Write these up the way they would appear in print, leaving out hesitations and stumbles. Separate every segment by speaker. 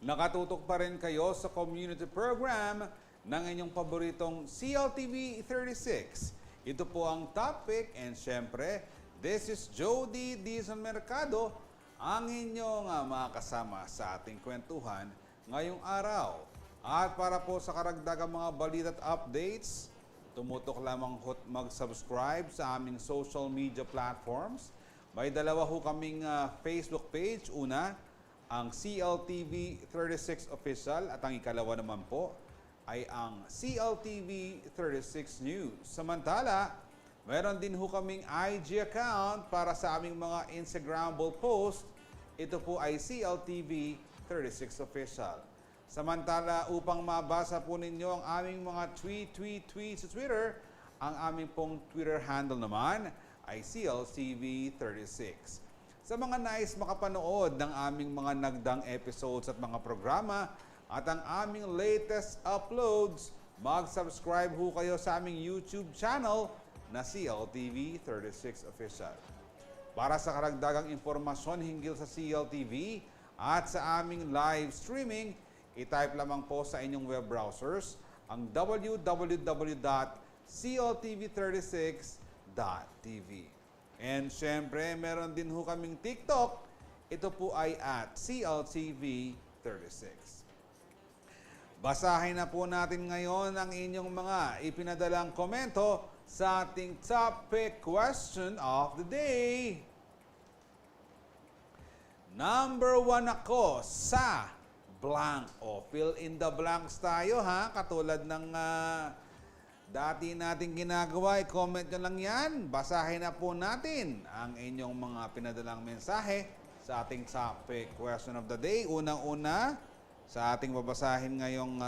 Speaker 1: Nakatutok pa rin kayo sa community program ng inyong paboritong CLTV 36. Ito po ang topic and syempre, this is Jody Dizon Mercado, ang inyong mga kasama sa ating kwentuhan ngayong araw. At para po sa karagdagang mga balita at updates, tumutok lamang mag-subscribe sa aming social media platforms. May dalawa ho kaming Facebook page. Una, ang CLTV 36 Official at ang ikalawa naman po ay ang CLTV 36 News. Samantala, meron din ho kaming IG account para sa aming mga Instagrammable post. Ito po ay CLTV 36 Official. Samantala, upang mabasa po ninyo ang aming mga tweet sa Twitter, ang aming pong Twitter handle naman ay CLTV 36. Sa mga nais makapanood ng aming mga nagdang episodes at mga programa at ang aming latest uploads, mag-subscribe ho kayo sa aming YouTube channel na CLTV 36 Official. Para sa karagdagang impormasyon hinggil sa CLTV at sa aming live streaming, i-type lamang po sa inyong web browsers ang www.cltv36.tv. And syempre, meron din ho kaming TikTok. Ito po ay at CLTV36. Basahin na po natin ngayon ang inyong mga ipinadalang komento sa ating topic question of the day. Number 1 ako sa blank. O, fill in the blanks tayo ha. Katulad ng dati natin ginagawa, i-comment nyo lang yan. Basahin na po natin ang inyong mga pinadalang mensahe sa ating topic question of the day. Unang-una, sa ating babasahin ngayong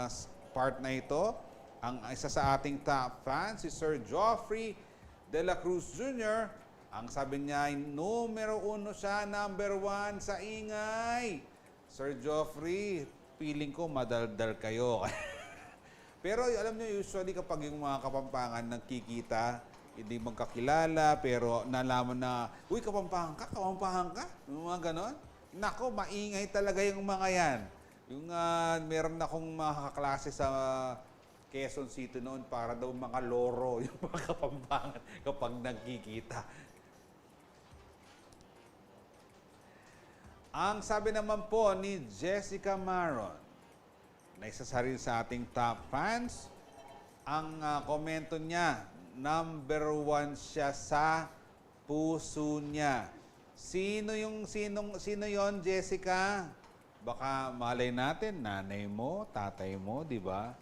Speaker 1: part na ito, ang isa sa ating top fan, si Sir Geoffrey De La Cruz Jr., ang sabi niya ay numero 1 siya, number 1 sa ingay. Sir Geoffrey, feeling ko madaldal kayo. Pero alam nyo, usually kapag yung mga Kapampangan nagkikita, hindi magkakilala, pero nalaman na, uy, Kapampangan ka? Yung mga ganon. Nako, maingay talaga yung mga yan. Yung meron akong mga kaklase sa Quezon City noon, para daw mga loro yung mga Kapampangan kapag nagkikita. Ang sabi naman po ni Jessica Maron, na isa sa rin sa ating top fans, ang komento niya, number 1 siya sa puso niya. Sino yon, Jessica? Baka malay natin, nanay mo, tatay mo, di ba?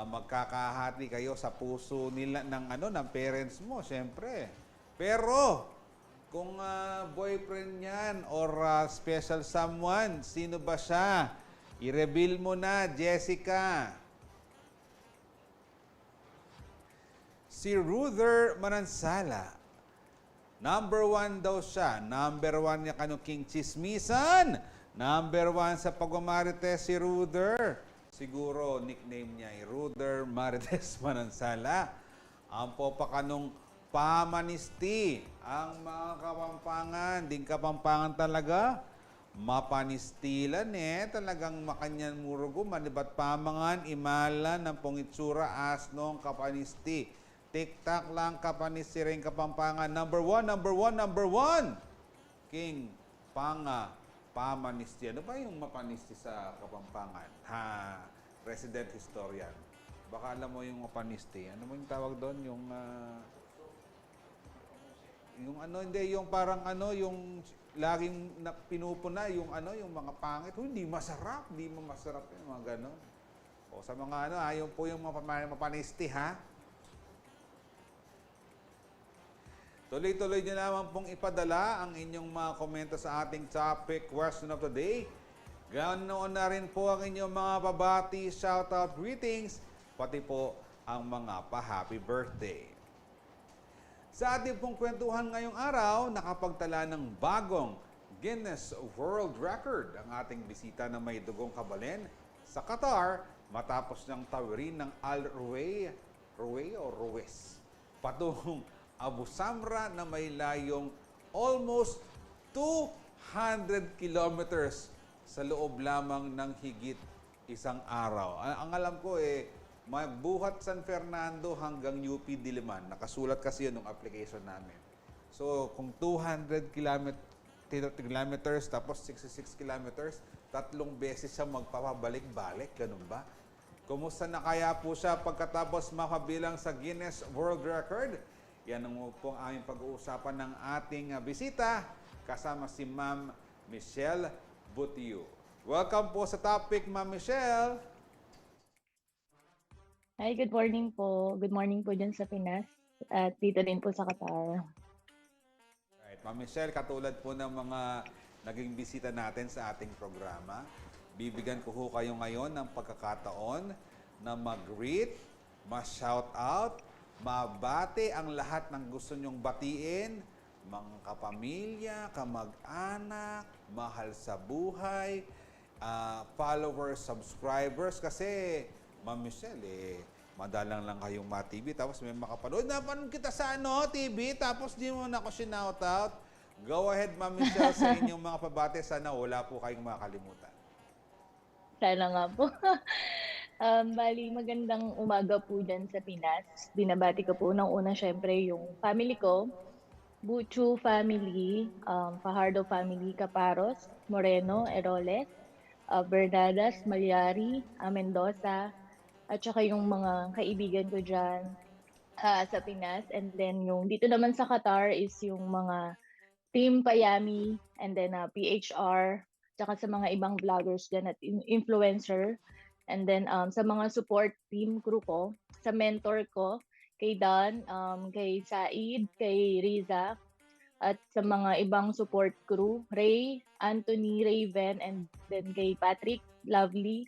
Speaker 1: Magkakahati kayo sa puso nila ng parents mo, syempre. Pero kung boyfriend niyan or special someone, sino ba siya? I-reveal mo na, Jessica. Si Ruther Manansala. Number 1 daw siya. Number 1 niya kanuking chismisan. Number 1 sa pagmamarites si Ruther. Siguro nickname niya ay Ruther Marites Manansala. Ang po pa kanong pamanisti. Ang mga Kapampangan, ding Kapampangan talaga. Mapanistilan talagang makanyan murugo, manibat pamangan, imalan ng pongitsura asnong kapanisti. Tik-tak lang kapanisti rin Kapampangan. Number 1. King Panga Pamanisti. Ano ba yung mapanisti sa Kapampangan? Resident historian. Baka alam mo yung paniste. Ano mo yung tawag doon? Yung ano, hindi, yung parang ano, yung laging pinupuna, yung ano, yung mga pangit. Hindi masarap, hindi mo masarap yung mga ganon. O sa mga ano, yun po yung mapaniste, ha? Tuloy-tuloy nyo naman pong ipadala ang inyong mga komento sa ating topic question of the day. Ganoon na rin po ang inyong mga pabati, shoutout, greetings, pati po ang mga pa-happy birthday. Sa ating pong kwentuhan ngayong araw, nakapagtala ng bagong Guinness World Record ang ating bisita na may dugong kabalen sa Qatar matapos ng tawirin ng Al Ruwais patungong Abu Samra na may layong almost 200 kilometers sa loob lamang ng higit isang araw. Ang alam ko magbuhat San Fernando hanggang UP Diliman. Nakasulat kasi yun ng application namin. So, kung 200 kilometers tapos 66 kilometers, 3 beses siya magpapabalik-balik. Ganun ba? Kumusta na kaya po siya pagkatapos makabilang sa Guinness World Record? Yan ang po ang aming pag-uusapan ng ating bisita kasama si Ma'am Michelle Butiu. Welcome po sa topic, Ma'am Michelle.
Speaker 2: Hi, good morning po. Good morning po dyan sa Pinas at dito din po sa Qatar.
Speaker 1: Right, Ma'am Michelle, katulad po ng mga naging bisita natin sa ating programa, bibigyan ko kayo ngayon ng pagkakataon na mag-greet, ma-shoutout, mabate ang lahat ng gusto nyong batiin, mga kapamilya, kamag-anak, mahal sa buhay, followers, subscribers, kasi Ma'am Michelle, madalang lang kayong ma-TV, tapos may makapanood. Napanood kita sa TV, tapos di mo na ako sinoutout. Go ahead, Ma'am Michelle, sa inyong mga pabate. Sana wala po kayong makalimutan.
Speaker 2: Sana nga po. Bali, magandang umaga po dyan sa Pinas. Binabati ko po unang-una syempre yung family ko, Buchu family, Fajardo family, Caparos, Moreno, Eroles, Bernadas, Malyari, Mendoza, at saka yung mga kaibigan ko dyan sa Pinas. And then yung dito naman sa Qatar is yung mga Team Payami, and then PHR, tsaka sa mga ibang vloggers dyan at influencer. And then sa mga support team crew ko, sa mentor ko, kay Dan, kay Said, kay Riza, at sa mga ibang support crew, Ray, Anthony, Raven, and then kay Patrick, Lovely,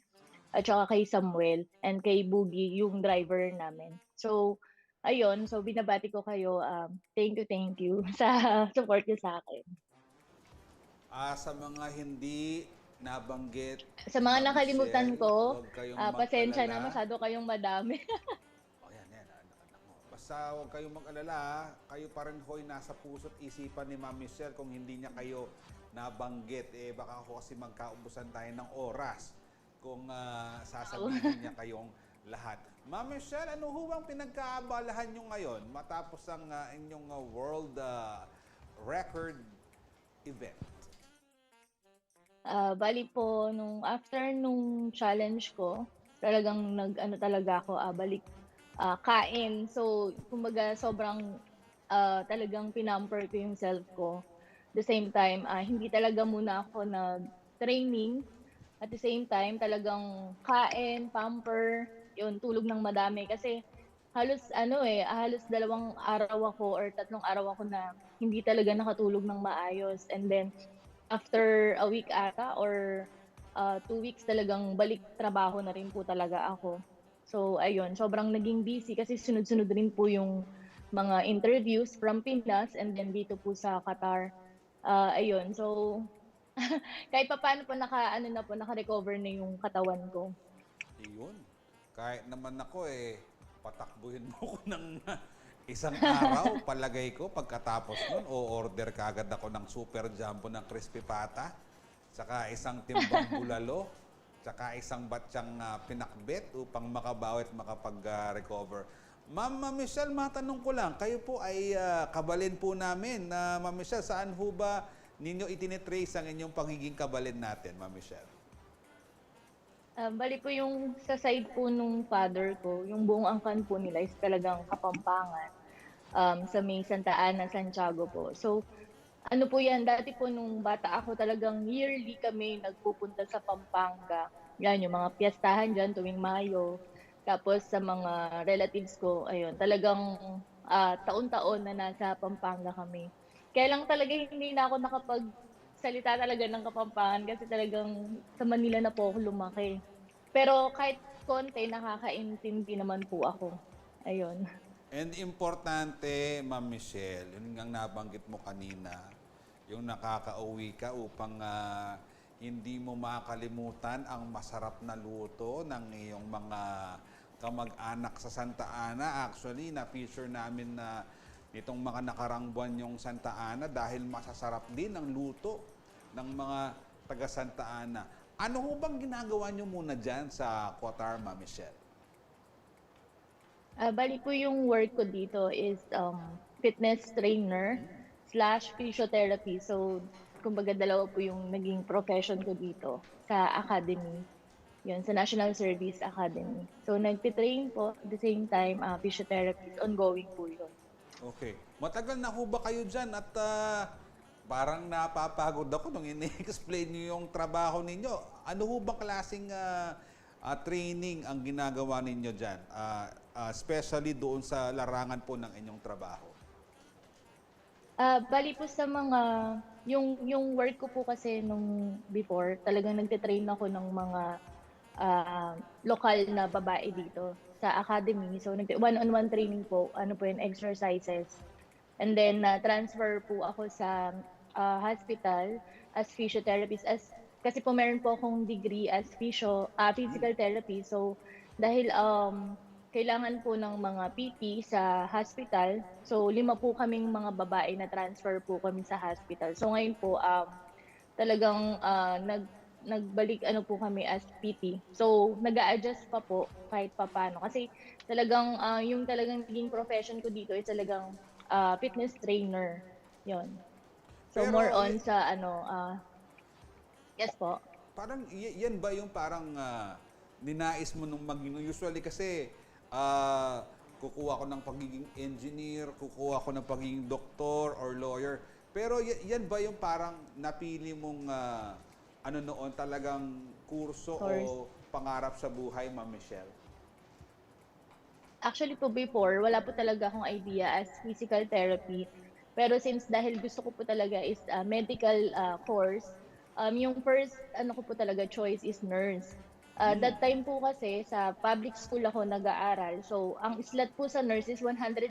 Speaker 2: at saka kay Samuel, and kay Boogie, yung driver namin. So, ayun, so binabati ko kayo. Thank you sa support niyo sa akin.
Speaker 1: Sa mga hindi nabanggit,
Speaker 2: Sa mga
Speaker 1: Ma'am
Speaker 2: nakalimutan
Speaker 1: Michelle,
Speaker 2: ko,
Speaker 1: huwag kayong
Speaker 2: pasensya na,
Speaker 1: mag-alala.
Speaker 2: masyado kayong madami.
Speaker 1: Yan. Anak mo. Basta huwag kayong mag-alala, kayo pa rin ho'y nasa puso't isipan ni Ma'am Michelle. Kung hindi niya kayo nabanggit, baka ako kasi magkaubusan tayo ng oras kung sasabihin niya kayong lahat. Ma'am Michelle, ano ho bang pinagkaabalahan nyo ngayon matapos ang inyong world record event?
Speaker 2: Bali po, after nung challenge ko, talagang nag-ano talaga ako, balik kain. So, kumbaga sobrang talagang pinamper ko yung self ko. The same time, hindi talaga muna ako nag-training. At the same time, talagang kain, pamper, yun, tulog ng madami. Kasi halos halos 2 araw ako or 3 araw ako na hindi talaga nakatulog ng maayos. And then, after a week ata or 2 weeks, talagang balik trabaho na rin po talaga ako. So, ayun, sobrang naging busy kasi sunod-sunod rin po yung mga interviews from Pinas and then dito po sa Qatar. Ayun, so kahit pa paano po naka-recover na yung katawan ko.
Speaker 1: Iyon. Kahit naman ako patakbuhin mo ko ng isang araw, palagay ko, pagkatapos nun, o-order kagad ako ng super jumbo ng crispy pata, saka isang timbang bulalo, saka isang batsyang pinakbet upang makabawi at makapag-recover. Ma'am Michelle, matanong ko lang, kayo po ay kabalin po namin. Ma'am Michelle, saan ho ba ninyo itinitrace ang inyong pagiging kabalin natin, Ma'am Michelle?
Speaker 2: Bale po yung sa side po nung father ko, yung buong angkan po nila is talagang Kapampangan, sa may Santa Ana, Santiago po. So, ano po yan, dati po nung bata ako talagang yearly kami nagpupunta sa Pampanga. Yan, yung mga piyestahan dyan tuwing Mayo. Tapos sa mga relatives ko, ayun, talagang taon-taon na nasa Pampanga kami. Kaya lang talaga hindi na ako nakapagsalita talaga ng Kapampangan kasi talagang sa Manila na po ako lumaki. Pero kahit konti, nakakaintindi naman po ako. Ayun.
Speaker 1: And importante, Ma'am Michelle, yun nga nabanggit mo kanina, yung nakakauwi ka upang hindi mo makalimutan ang masarap na luto ng iyong mga kamag-anak sa Santa Ana. Actually, na-feature namin na nitong mga nakarang buwan yung Santa Ana dahil masasarap din ang luto ng mga taga Santa Ana. Ano ho bang ginagawa nyo muna dyan sa Qatar, Ma'am Michelle?
Speaker 2: Bali po yung work ko dito is fitness trainer slash physiotherapy. So, kumbaga dalawa po yung naging profession ko dito sa academy. Yun, sa National Service Academy. So, nagtitrain po at the same time, physiotherapy. Ongoing po yun.
Speaker 1: Okay. Matagal na ho ba kayo dyan at parang napapagod ako nung ini-explain niyo yung trabaho ninyo. Ano ho bang klaseng training ang ginagawa ninyo dyan? Especially doon sa larangan po ng inyong trabaho.
Speaker 2: Bali po sa mga yung work ko po kasi nung before, talagang nagte-train ako ng mga lokal na babae dito sa academy. So one-on-one training po, ano po yun, exercises. And then transfer po ako sa hospital as physiotherapist kasi po meron po akong degree as physical therapy. So dahil kailangan po ng mga PT sa hospital. So, 5 po kaming mga babae na transfer po kami sa hospital. So, ngayon po, talagang nagbalik ano po kami as PT. So, nag-a-adjust pa po kahit papaano. Kasi talagang yung talagang naging profession ko dito is talagang fitness trainer. Yon. So, more
Speaker 1: Pero
Speaker 2: on sa ano, yes po.
Speaker 1: parang yan ba yung parang ninais mo nung maging usually kasi kukuha ko ng pagiging engineer, kukuha ko ng pagiging doktor or lawyer. Pero yan ba yung parang napili mong ano noon talagang kurso
Speaker 2: Course.
Speaker 1: o pangarap sa buhay, Ma'am Michelle?
Speaker 2: Actually po before, wala po talaga akong idea as physical therapy. Pero since dahil gusto ko po talaga is medical course, yung first ano ko po talaga choice is nurse. That time po kasi sa public school ako nag-aaral. So, ang slot po sa nurse is 150.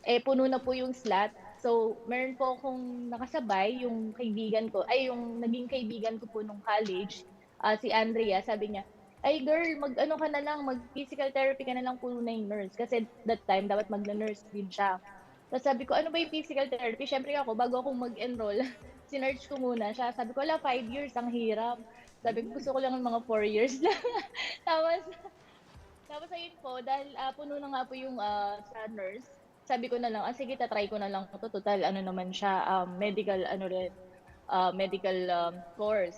Speaker 2: Eh, puno na po yung slot. So, meron po akong nakasabay, yung kaibigan ko, ay yung naging kaibigan ko po nung college, si Andrea, sabi niya, ay girl, mag-ano ka na lang, mag-physical therapy ka na lang po na yung nurse. Kasi that time, dapat mag-nurse din siya. Tapos sabi ko, ano ba yung physical therapy? Siyempre ako, bago ako mag-enroll, sinearch ko muna siya. Sabi ko, wala, 5 years, ang hirap. Sabi ko, gusto ko lang ng mga 4 years lang. tapos, tapos ayun po, dahil puno na nga po yung sa nurse, sabi ko na lang, sige, tatry ko na lang to. Total, ano naman siya, medical, ano rin, medical course.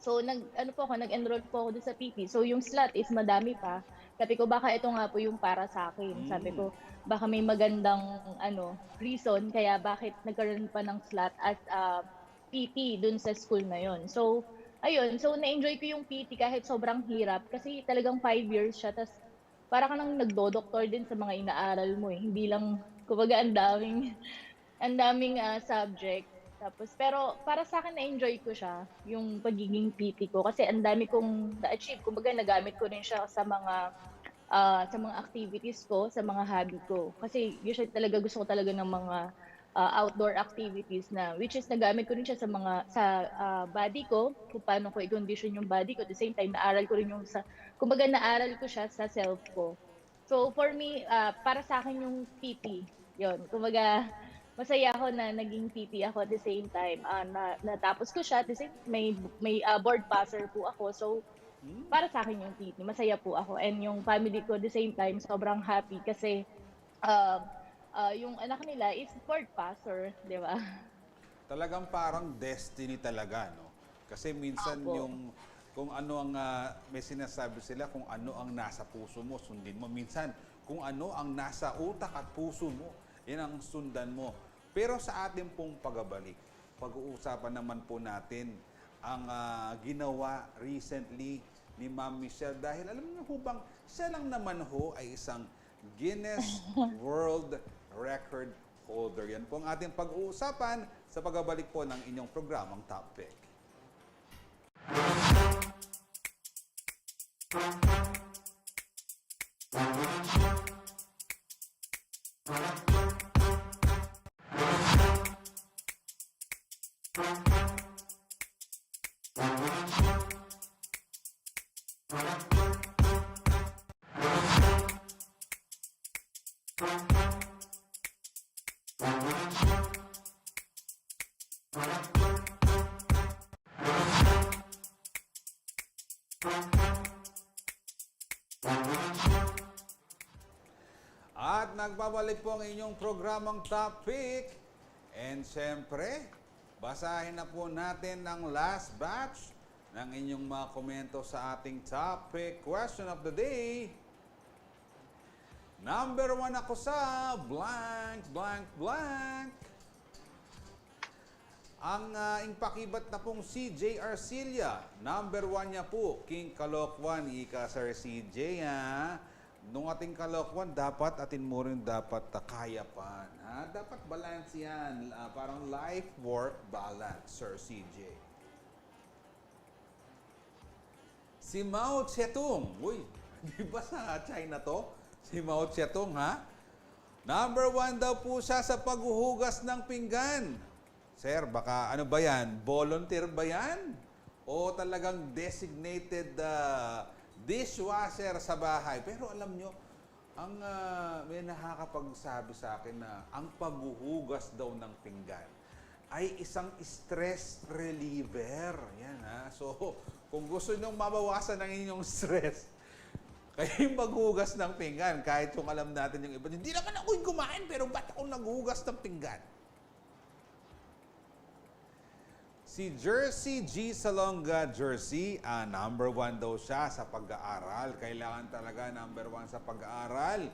Speaker 2: So ano po ako, nag-enroll po ako doon sa PT. So yung slot is madami pa. Sabi ko baka ito nga po yung para sa akin. Sabi
Speaker 1: Mm.
Speaker 2: ko baka may magandang reason kaya bakit nagkaroon pa ng slot as PT doon sa school na yon. So ayun, so na-enjoy ko yung PT kahit sobrang hirap kasi talagang 5 years siya. Tas para ka nang nagdo-doktor din sa mga inaaral mo eh. Hindi lang, kumbaga ang daming ang daming subject. Tapos, pero para sa akin na-enjoy ko siya, yung pagiging PT ko. Kasi ang dami kong na-achieve. Kumbaga, nagamit ko rin siya sa mga activities ko, sa mga hobby ko. Kasi usually talaga gusto ko talaga ng mga outdoor activities na which is nagamit ko rin siya sa body ko, kung paano ko i-condition yung body ko. At the same time, naaral ko rin kumbaga naaral ko siya sa self ko. So for me, para sa akin yung PT, yon. Kumbaga, masaya ako na naging PT ako at the same time. Natapos ko siya at the same may board passer po ako. So para sa akin yung PT, masaya po ako. And yung family ko at the same time, sobrang happy kasi uh, yung anak nila is board passer, di ba?
Speaker 1: Talagang parang destiny talaga, no? Kasi minsan
Speaker 2: Opo.
Speaker 1: kung ano ang, may sinasabi sila, kung ano ang nasa puso mo, sundin mo. Minsan, kung ano ang nasa utak at puso mo, yan ang sundan mo. Pero sa ating pong pagbabalik, pag-uusapan naman po natin ang ginawa recently ni Ma'am Michelle. Dahil alam niyo ho bang, siya lang naman ho ay isang Guinness World Record holder. Yan po ang ating pag-uusapan sa pagbabalik po ng inyong programang Topic. At nagbabalik po ang inyong programang Topic. And siyempre, basahin na po natin ang last batch ng inyong mga komento sa ating topic question of the day. Number 1 ako sa blank, blank, blank. Ang ingpakibat na pong CJ Arcilia. Number 1 niya po, King Calocwan. Ika Sir CJ, ha? Nung ating Calocwan, dapat atin mo rin dapat kayapan. Ha? Dapat balance yan. Parang life-work balance, Sir CJ. Si Mao Zedong. Uy, di ba sa China to? Si Mao Zedong, ha? Number 1 daw po siya sa paghuhugas ng pinggan. Sir, baka ano ba yan? Volunteer ba yan? O talagang designated dishwasher sa bahay? Pero alam nyo, ang may nakakapagsabi sa akin na ang paghuhugas daw ng pinggan ay isang stress reliever. Yan, ha? So, kung gusto nyo mabawasan ng inyong stress, kayo maghugas ng pinggan. Kahit yung alam natin yung iba, hindi naman ako yung kumain, pero ba't ako naghugas ng pinggan? Si Jersey G. Salonga, Jersey, number 1 daw siya sa pag-aaral. Kailangan talaga number 1 sa pag-aaral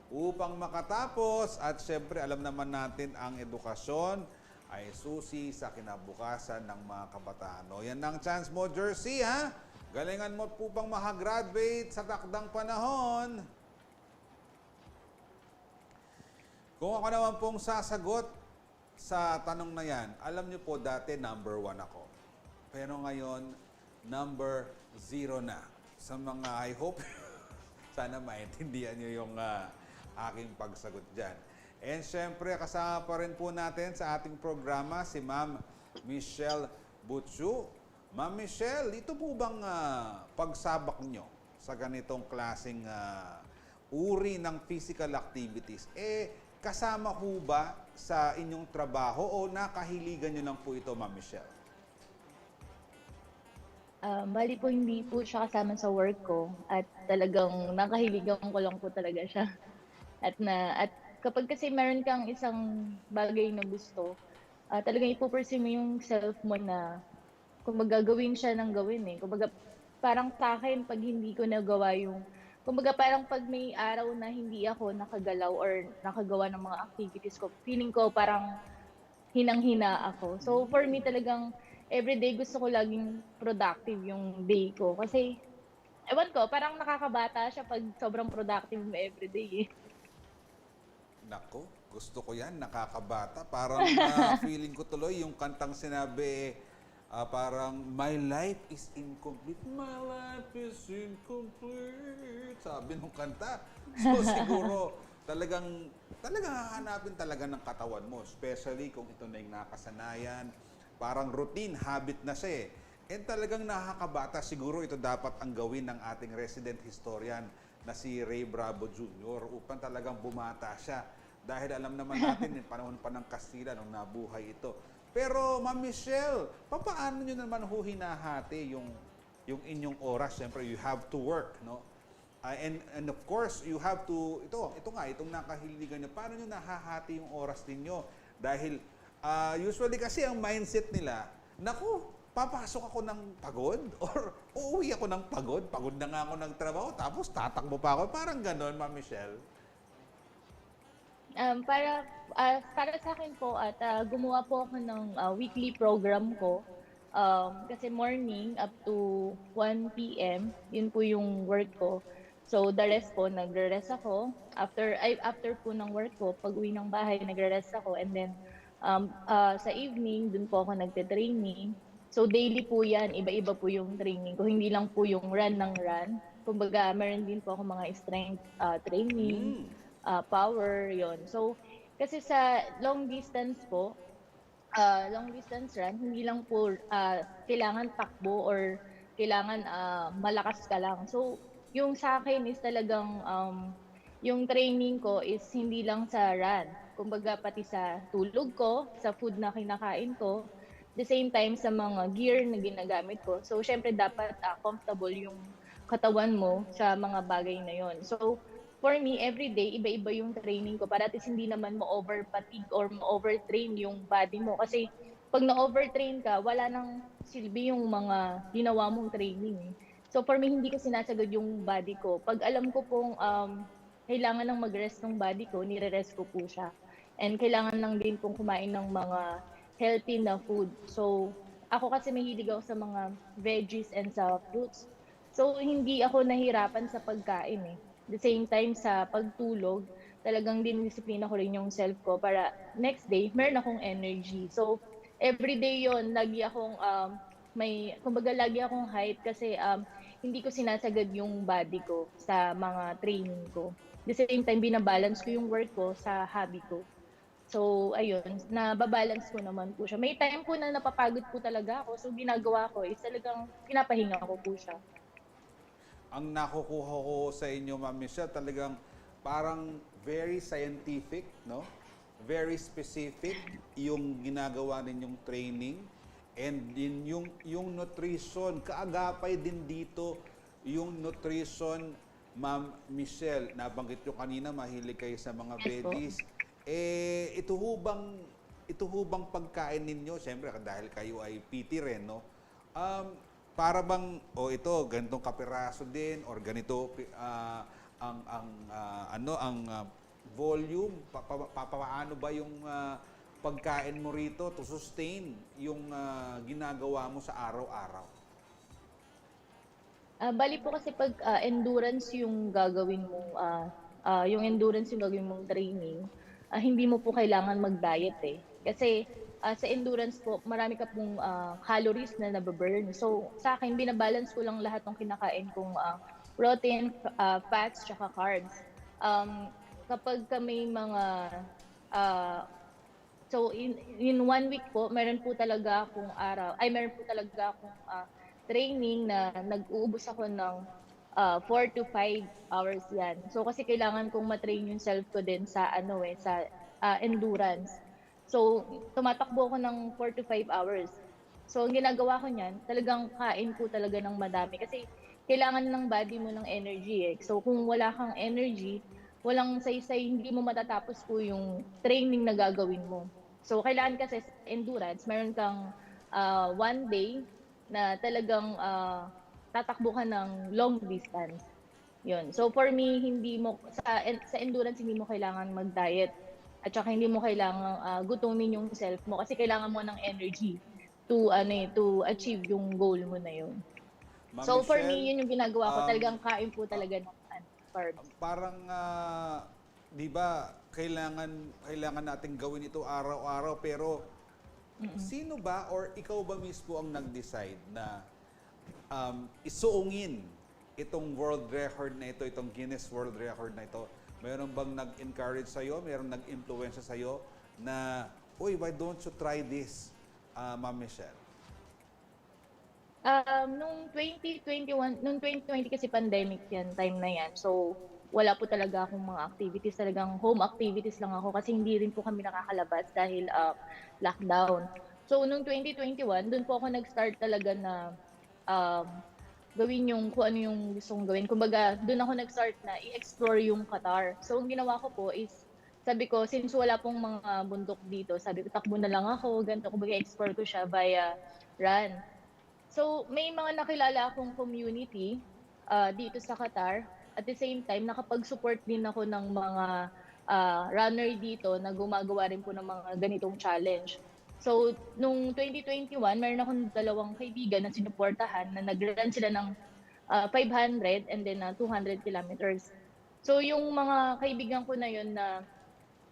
Speaker 1: upang makatapos. At syempre, alam naman natin ang edukasyon ay susi sa kinabukasan ng mga kabataan. O, yan ang chance mo, Jersey, ha? Galingan mo po pang makagraduate sa takdang panahon. Kung ako naman pong sasagot sa tanong na yan, alam niyo po dati number 1 ako. Pero ngayon, number 0 na. Sa mga, I hope, sana maintindihan niyo yung aking pagsagot dyan. And syempre, kasama pa rin po natin sa ating programa si Ma'am Michelle Butsu. Ma'am Michelle, ito po bang pagsabak nyo sa ganitong klaseng uri ng physical activities, kasama ho ba sa inyong trabaho o nakahiligan nyo lang po ito, Ma'am Michelle?
Speaker 2: Bali po hindi po siya kasama sa work ko at talagang nakahiligan ko lang po talaga siya. At kapag kasi meron kang isang bagay na gusto, talagang ipupursue mo yung self mo na kumbaga gawin siya ng gawin eh. Kumbaga parang sa akin pag hindi ko nagawa yung kumbaga parang pag may araw na hindi ako nakagalaw or nakagawa ng mga activities ko, feeling ko parang hinang-hina ako. So for me talagang everyday gusto ko laging productive yung day ko. Kasi ewan ko, parang nakakabata siya pag sobrang productive mo everyday eh.
Speaker 1: Nako, gusto ko yan, nakakabata. Parang feeling ko tuloy yung kantang sinabi, parang, my life is incomplete. My life is incomplete. Sabi nung kanta. So siguro, talagang hahanapin talaga ng katawan mo. Especially kung ito na yung nakasanayan. Parang routine, habit na siya eh. And talagang nakakabata. Siguro ito dapat ang gawin ng ating resident historian na si Ray Bravo Jr. upang talagang bumata siya. Dahil alam naman natin, panahon pa ng Kastila nung nabuhay ito. Pero, Ma'am Michelle, paano nyo naman hinahati yung inyong oras? Siyempre, you have to work, no? And of course, you have to, itong nakahiligan nyo, paano nyo nahahati yung oras ninyo? Dahil, usually kasi ang mindset nila, naku, papasok ako ng pagod or uuwi ako ng pagod, pagod na nga ako ng trabaho, tapos tatakbo pa ako. Parang ganon, Ma'am Michelle.
Speaker 2: Para sa akin po at gumawa po ako ng weekly program ko. Kasi morning up to 1 p.m. yun po yung work ko. So the rest po nagre-rest ako. After po ng work ko, pag-uwi ng bahay nagre-rest ako, and then sa evening dun po ako nagte-training. So daily po 'yan, iba-iba po yung training ko. Hindi lang po yung run ng run. Kumbaga meron din po ako mga strength training,
Speaker 1: Mm.
Speaker 2: power, yon. So, kasi sa long distance po, long distance run, hindi lang po kailangan takbo or kailangan malakas ka lang. So, yung sa akin is talagang yung training ko is hindi lang sa run. Kumbaga pati sa tulog ko, sa food na kinakain ko, the same time sa mga gear na ginagamit ko. So, syempre dapat comfortable yung katawan mo sa mga bagay na yon. So, for me, every day, iba-iba yung training ko para at least hindi naman mo-over-fatigue or mo-overtrain yung body mo. Kasi pag na-overtrain ka, wala nang silbi yung mga ginawa mong training. So for me, hindi ko sinasagad yung body ko. Pag alam ko pong kailangan ng mag-rest ng body ko, nire-rest ko po siya. And kailangan lang din pong kumain ng mga healthy na food. So ako kasi mahilig ako sa mga veggies and sa fruits. So hindi ako nahirapan sa pagkain eh. The same time sa pagtulog, talagang dinisiplina ko rin yung self ko para next day, meron akong energy. So, everyday yon lagi akong kumbaga lagi akong hype kasi hindi ko sinasagad yung body ko sa mga training ko. The same time, binabalance ko yung work ko sa hobby ko. So, ayun, nababalance ko naman po siya. May time po na napapagod po talaga ako. So, ginagawa ko is talagang pinapahinga ko po siya.
Speaker 1: Ang nakukuha ko sa inyo, Ma'am Michelle, talagang parang very scientific, no? Very specific yung ginagawa ninyong training, and din yung nutrition, kaagapay din dito yung nutrition, Ma'am Michelle. Nabanggit nyo kanina, mahilig kayo sa mga
Speaker 2: Yes po.
Speaker 1: veggies. Ito hubang pagkain ninyo, siyempre dahil kayo ay PT rin, no? Para bang ito ganitong kapiraso din or ganito ang volume, papaano ba yung pagkain mo rito to sustain yung ginagawa mo sa araw-araw?
Speaker 2: Bali po kasi pag endurance yung gagawin mong training, hindi mo po kailangan mag-diet eh. Kasi sa endurance po, marami ka pong calories na nababurn. So sa akin, binabalance ko lang lahat ng kinakain kong protein, fats, tsaka carbs. Kapag may mga ah, So in 1 week po, meron po talaga akong training na nag-uubos ako ng 4 to 5 hours yan. So kasi kailangan kong matrain yung self ko din sa sa endurance. So tumatakbo ako ng 4 to 5 hours. So ang ginagawa ko niyan, talagang kain po talaga ng madami kasi kailangan ng body mo ng energy eh. So kung wala kang energy, walang saysay, hindi mo matatapos po yung training na gagawin mo. So, kailangan kasi sa endurance, meron kang 1 day na talagang tatakbo ka ng long distance. Yun. So, for me, sa endurance, hindi mo kailangan mag-diet. At saka hindi mo kailangan gutumin yung self mo kasi kailangan mo ng energy to achieve yung goal mo na yun.
Speaker 1: Ma'am
Speaker 2: So, for
Speaker 1: Michelle,
Speaker 2: me, yun yung ginagawa ko.
Speaker 1: um,
Speaker 2: Talagang kain po talaga ng carbs.
Speaker 1: parang 'di ba kailangan nating gawin ito araw-araw, pero sino ba or ikaw ba mismo ang nag-decide na isuungin itong world record na ito, itong Guinness World Record na ito? Mayroon bang nag-encourage sa'yo? Mayroon nag-influensya sa'yo na, uy, why don't you try this, Ma'am Michelle?
Speaker 2: Nung 2020 kasi pandemic yan, time na yan. So, wala po talaga akong mga activities. Talagang home activities lang ako kasi hindi rin po kami nakakalabas dahil lockdown. So, nung 2021, dun po ako nag-start talaga na um, gawin yung kung ano yung gusto kong gawin. Kumbaga, dun ako nag-start na i-explore yung Qatar. So, ang ginawa ko po is, sabi ko, since wala pong mga bundok dito, sabi ko, takbo na lang ako, ganito, kumbaga, explore ko siya via run. So, may mga nakilala akong community dito sa Qatar. At the same time, nakapag-support din ako ng mga runner dito na gumagawa rin po ng mga ganitong challenge. So, nung 2021, meron akong dalawang kaibigan na sinuportahan na nag-run sila ng 500 and then 200 kilometers. So, yung mga kaibigan ko na yun na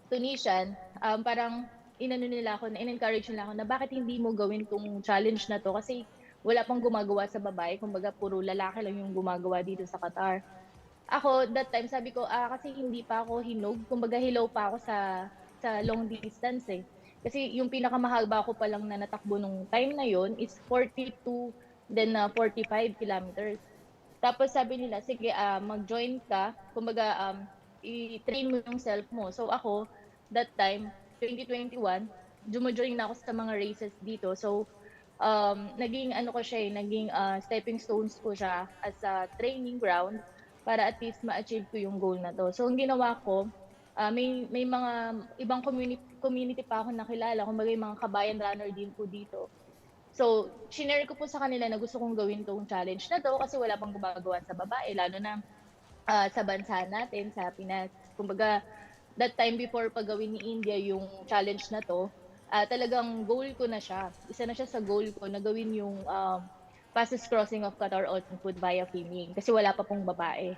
Speaker 2: Tunisian, parang inano nila ako, na in-encourage nila ako na bakit hindi mo gawin 'tong challenge na 'to kasi wala pang gumagawa sa babae, kumbaga puro lalaki lang yung gumagawa dito sa Qatar. Ako that time sabi ko, kasi hindi pa ako hinog, kumbaga hilaw pa ako sa long distance, eh. Kasi yung pinakamahaba ko pa lang na natakbo nung time na yon is 42 then 45 kilometers. Tapos sabi nila, sige, mag-join ka, kumbaga i-train mo yung self mo. So ako, that time, 2021, jumo-join na ako sa mga races dito. So naging ano ko siya, naging stepping stones ko siya as a training ground para at least ma-achieve ko yung goal na to. So ang ginawa ko, may mga ibang community pa ako nakilala, kumbaga yung mga kabayan runner din po dito. So, shinare ko po sa kanila na gusto kong gawin 'tong challenge na 'to kasi wala pang gumagawa sa babae lalo na, sa bansa natin, sa Pinas. Kumbaga, that time before pa gawin ni India yung challenge na 'to, talagang goal ko na siya. Isa na siya sa goal ko na gawin yung, fastest crossing of Qatar on foot via female kasi wala pa pong babae.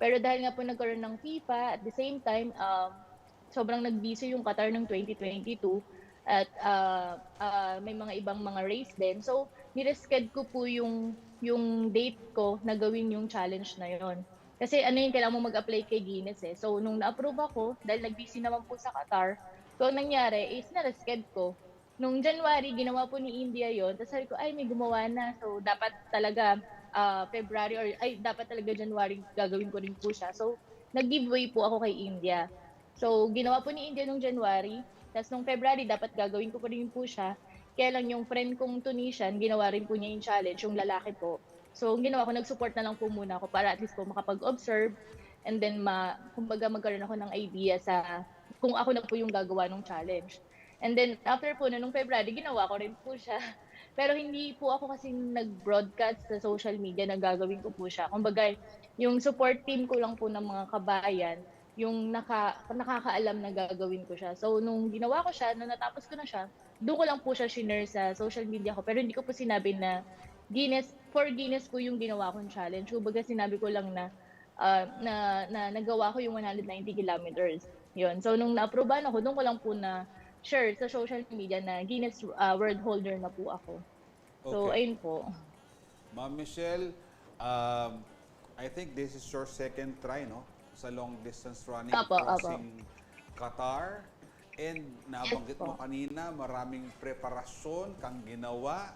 Speaker 2: Pero dahil nga po nagkaroon ng FIFA, at the same time, sobrang nag-busy yung Qatar ng 2022 at may mga ibang mga race din. So, niresched ko po yung date ko na gawin yung challenge na yon. Kasi ano yung kailangan mo mag-apply kay Guinness, eh. So, nung na-approve ako, dahil nag-busy naman po sa Qatar, so ang nangyari is na-resched ko. Nung January, ginawa po ni India yon. Tapos sabi ko, ay, may gumawa na. So, dapat talaga February or ay dapat talaga January gagawin ko rin po siya. So, nag-giveaway po ako kay India. So, ginawa po ni India nung January, tapos nung February dapat gagawin ko pa rin po siya. Kaya lang yung friend kong Tunisian, ginawa rin po niya yung challenge, yung lalaki po. So, ang ginawa ko, nag-support na lang po muna ako para at least po makapag-observe and then kumbaga magkaroon ako ng idea sa kung ako na po yung gagawa ng challenge. And then after po nung February, ginawa ko rin po siya. Pero hindi po ako kasi nag-broadcast sa social media na gagawin ko po siya. Kumbaga, yung support team ko lang po ng mga kabayan, yung nakakaalam na gagawin ko siya. So, nung ginawa ko siya, nung natapos ko na siya, doon ko lang po siya shinare sa social media ko. Pero hindi ko po sinabi na for Guinness po yung ginawa kong challenge. Kumbaga, sinabi ko lang na nagawa ko yung 190 kilometers. Yun. So, nung na-approvean ako, doon ko lang po na share sa social media na Guinness World Holder na po ako. So,
Speaker 1: Okay.
Speaker 2: ayun po.
Speaker 1: Ma'am Michelle, I think this is your second try, no? Sa long distance running
Speaker 2: Apo, apo.
Speaker 1: crossing Qatar. And nabanggit mo kanina, maraming preparasyon kang ginawa.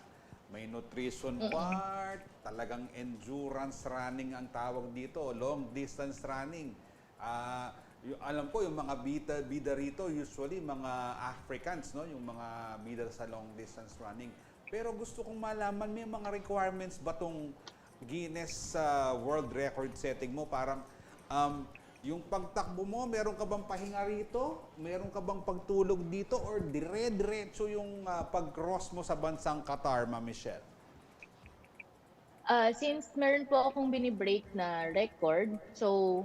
Speaker 1: May nutrition part, talagang endurance running ang tawag dito, long distance running. Alam ko yung mga bida rito, usually mga Africans, no? Yung mga bida sa long distance running. Pero gusto kong malaman, may mga requirements ba tong Guinness World Record setting mo? Parang yung pagtakbo mo, meron ka bang pahinga rito? Meron ka bang pagtulog dito? Or dire-diretso yung pag-cross mo sa bansang Qatar, Ma'am Michelle?
Speaker 2: Since meron po akong binibreak na record, so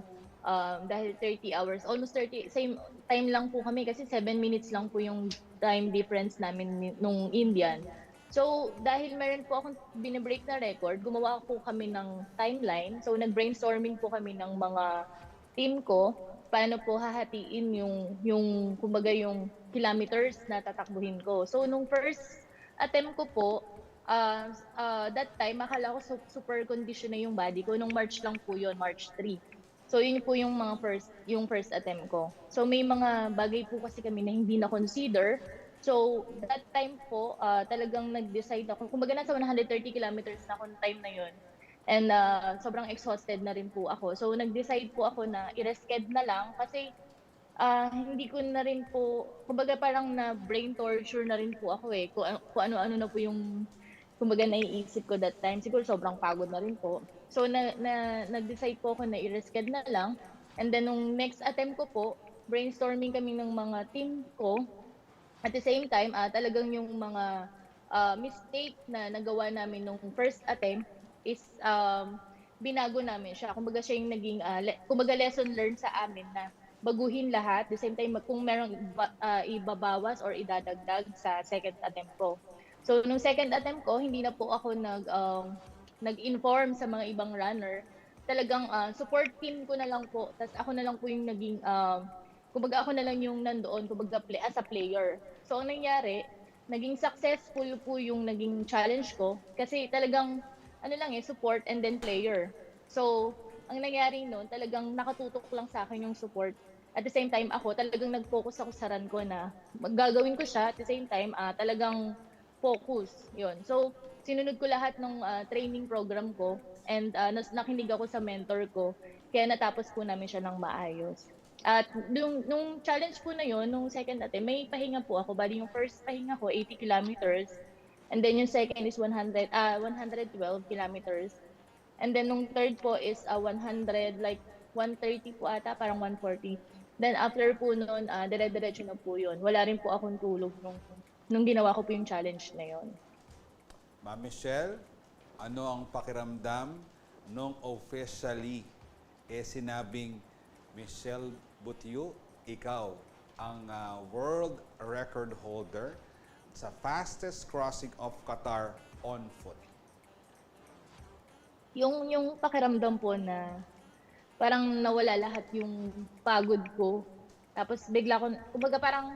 Speaker 2: dahil 30 hours, almost 30, same time lang po kami kasi 7 minutes lang po yung time difference namin nung Indian. So dahil meron po akong binibreak na record, gumawa po kami ng timeline. So nag-brainstorming po kami ng mga team ko paano po hahatiin yung kumbaga yung kilometers na tatakbuhin ko. So nung first attempt ko po, that time akala ko super condition na yung body ko. Nung March lang po yun, March 3. So yun po yung first attempt ko. So may mga bagay po kasi kami na hindi na consider. So that time po, talagang nag-decide ako. Kumbaga nasa 130 kilometers na ako time na yun. And sobrang exhausted na rin po ako. So nag-decide po ako na i-resched na lang kasi hindi ko na rin po, kumbaga parang na brain torture na rin po ako, eh. Kung ano-ano na po yung kumbaga naiisip ko that time. Siguro sobrang pagod na rin po. So nag-decide po ako na i-resched na lang. And then nung next attempt ko po, brainstorming kami ng mga team ko. At the same time, talagang yung mga mistake na nagawa namin nung first attempt is binago namin siya. Kumbaga siya yung naging, kumbaga lesson learned sa amin na baguhin lahat. The same time, kung merong ibabawas or idadagdag sa second attempt ko. So, nung second attempt ko, hindi na po ako nag-inform sa mga ibang runner. Talagang support team ko na lang po. Tapos ako na lang po yung naging, kumbaga ako na lang yung nandoon, kumbaga as a player. So, ang nangyari, naging successful po yung naging challenge ko kasi talagang ano lang support and then player. So, ang nangyari noon, talagang nakatutok lang sa akin yung support. At the same time, ako talagang nag-focus ako sa run ko na gagawin ko siya. At the same time, talagang focus. Yun. So, sinunod ko lahat ng training program ko and nakinig ako sa mentor ko. Kaya natapos po namin siya ng maayos. At nung challenge po na yun, nung second attempt, may pahinga po ako. Bali yung first pahinga ko, 80 kilometers. And then yung second is 112 kilometers. And then nung third po is 100, like 130 po ata, parang 140. Then after po noon, dire-diretso na po yun. Wala rin po akong tulog nung ginawa ko po yung challenge na yun.
Speaker 1: Ma'am Michelle, ano ang pakiramdam nung officially sinabing Michelle Butyo, ikaw ang world record holder sa fastest crossing of Qatar on foot?
Speaker 2: Yung pakiramdam po na parang nawala lahat yung pagod ko. Tapos bigla ko, kumbaga parang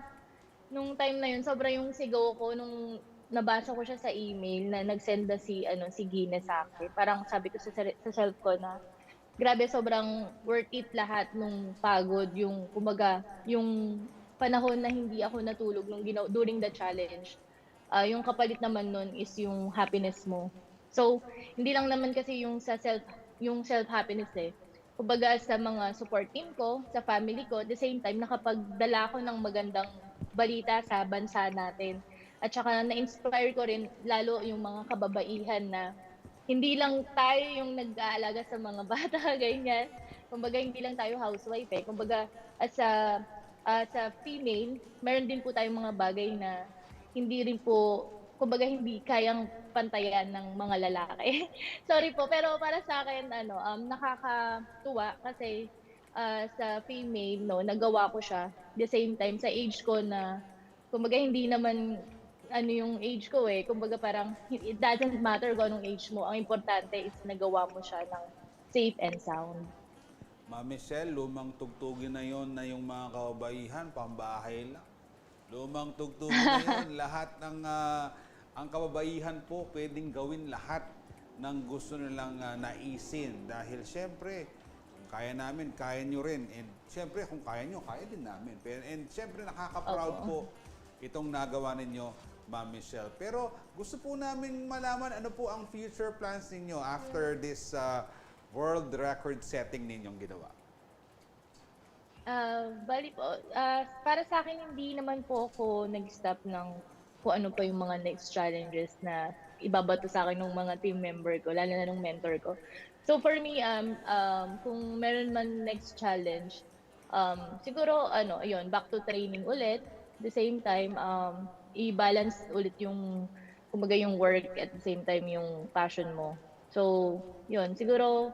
Speaker 2: nung time na yun, sobra yung sigaw ko nung nabasa ko siya sa email na nag-send na si Gina sa akin. Parang sabi ko sa self ko na, grabe, sobrang worth it lahat nung pagod, yung kumbaga, yung panahon na hindi ako natulog during the challenge. Yung kapalit naman nun is yung happiness mo. So, hindi lang naman kasi yung self-happiness Kumbaga sa mga support team ko, sa family ko, at the same time, nakapagdala ko ng magandang balita sa bansa natin. At saka na-inspire ko rin lalo yung mga kababaihan na hindi lang tayo yung nag-aalaga sa mga bata, ganyan. Kumbaga, hindi lang tayo housewife Kumbaga, as a female, meron din po tayong mga bagay na hindi rin po, kumbaga, hindi kayang pantayan ng mga lalaki. Sorry po, pero para sa akin, nakakatuwa kasi sa female, no, nagawa ko siya. The same time, sa age ko na, kumbaga, hindi naman ano yung age ko Kumbaga parang it doesn't matter kung anong age mo. Ang importante is nagawa mo siya ng safe and sound.
Speaker 1: Ma'am Michelle, lumang tugtugin na yon na yung mga kababaihan, pambahay lang. Lumang tugtugin na yon, lahat ng ang kababaihan po pwedeng gawin lahat ng gusto nilang naisin. Dahil syempre, kung kaya namin, kaya nyo rin. And syempre, kung kaya nyo, kaya din namin. And syempre, nakaka-proud
Speaker 2: Opo.
Speaker 1: po itong nagawa ninyo, Ma'am Michelle. Pero gusto po namin malaman ano po ang future plans ninyo after this world record setting ninyong ginawa.
Speaker 2: Bali po, para sa akin hindi naman po ako nag-stop ng kung ano pa yung mga next challenges na ibabato sa akin ng mga team member ko, lalo na ng mentor ko. So for me, kung meron man next challenge, siguro ayun, back to training ulit. The same time, i-balance ulit yung kumbaga yung work at the same time yung passion mo. So, yun, siguro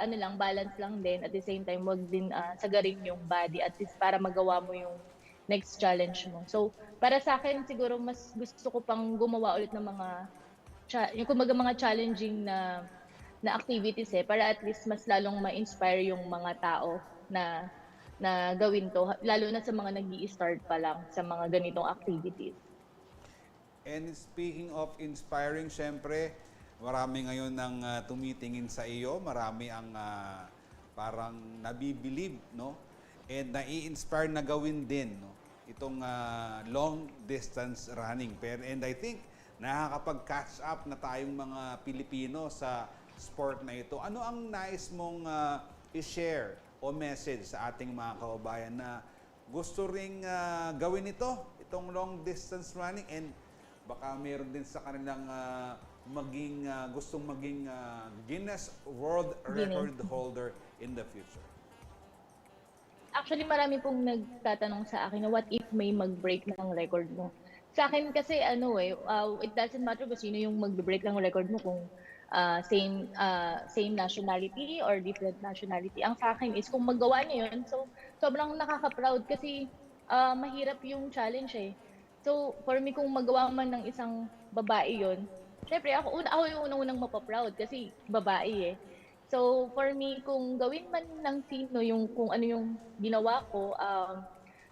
Speaker 2: ano lang, balance lang din. At the same time, wag din sagarin yung body at least para magawa mo yung next challenge mo. So, para sa akin, siguro mas gusto ko pang gumawa ulit ng yung kumbaga mga challenging na activities para at least mas lalong ma-inspire yung mga tao na gawin to, lalo na sa mga nag-i-start pa lang sa mga ganitong activities.
Speaker 1: And speaking of inspiring, syempre, marami ngayon nang tumitingin sa iyo, marami ang parang nabibilib, no? And nai-inspire na gawin din, no? Itong long distance running. And I think nakakapag-catch up na tayong mga Pilipino sa sport na ito. Ano ang nais mong i-share o message sa ating mga kababayan na gusto ring gawin itong long distance running, and baka meron din sa kanilang gustong maging Guinness World Record holder in the future?
Speaker 2: Actually, marami pong nagtatanong sa akin na what if may mag-break ng record mo. Sa akin kasi ano it doesn't matter kung sino yung magbe-break ng record mo kung same nationality or different nationality. Ang sa akin is kung magawa niya yun, so sobrang nakaka-proud kasi mahirap yung challenge eh. So for me, kung magawa man ng isang babae yun, syempre ako yung unang-unang mapaproud kasi babae eh. So for me, kung gawin man ng sino yung kung ano yung ginawa ko,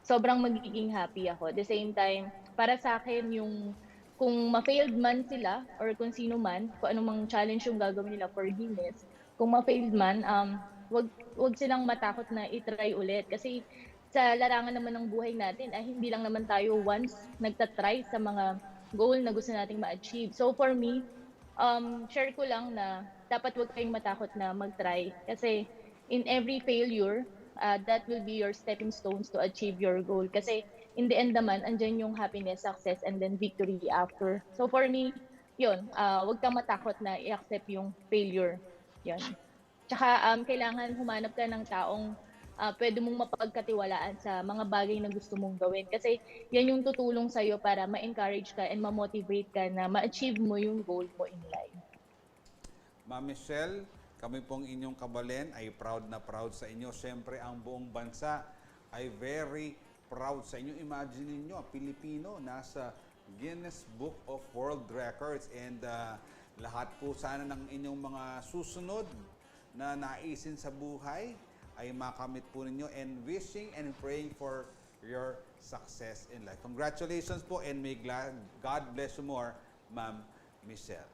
Speaker 2: sobrang magiging happy ako. At the same time, para sa akin yung kung ma-failed man sila or kung sino man, kung anumang challenge yung gagawin nila for Guinness, kung ma-failed man, wag silang matakot na i-try ulit. Kasi sa larangan naman ng buhay natin, ay hindi lang naman tayo once nagtatry sa mga goal na gusto nating ma-achieve. So for me, share ko lang na dapat wag kayong matakot na mag-try. Kasi in every failure, that will be your stepping stones to achieve your goal. Kasi in the end naman, andyan yung happiness, success, and then victory after. So for me, yun, wag kang matakot na i-accept yung failure. Yun. Tsaka kailangan humanap ka ng taong pwede mong mapagkatiwalaan sa mga bagay na gusto mong gawin. Kasi yan yung tutulong sa'yo para ma-encourage ka and ma-motivate ka na ma-achieve mo yung goal mo in life.
Speaker 1: Ma'am Michelle, kami pong inyong kabalen ay proud na proud sa inyo. Siyempre, ang buong bansa ay very proud sa inyo. Imagine niyo, Pilipino nasa Guinness Book of World Records and lahat po sana ng inyong mga susunod na naisin sa buhay ay makamit po ninyo and wishing and praying for your success in life. Congratulations po and may God bless you more, Ma'am Michelle.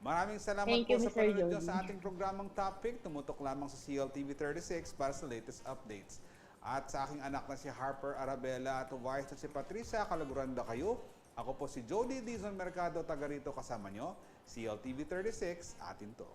Speaker 1: Maraming salamat
Speaker 2: Thank
Speaker 1: po
Speaker 2: you,
Speaker 1: sa
Speaker 2: Mr.
Speaker 1: panonood nyo
Speaker 2: Jody.
Speaker 1: sa ating programang topic. Tumutok lamang sa CLTV 36 para sa latest updates. At sa aking anak na si Harper Arabella at wife na si Patricia Calaguranda kayo. Ako po si Jody Dizon Mercado, taga rito kasama nyo. CLTV 36, atin to.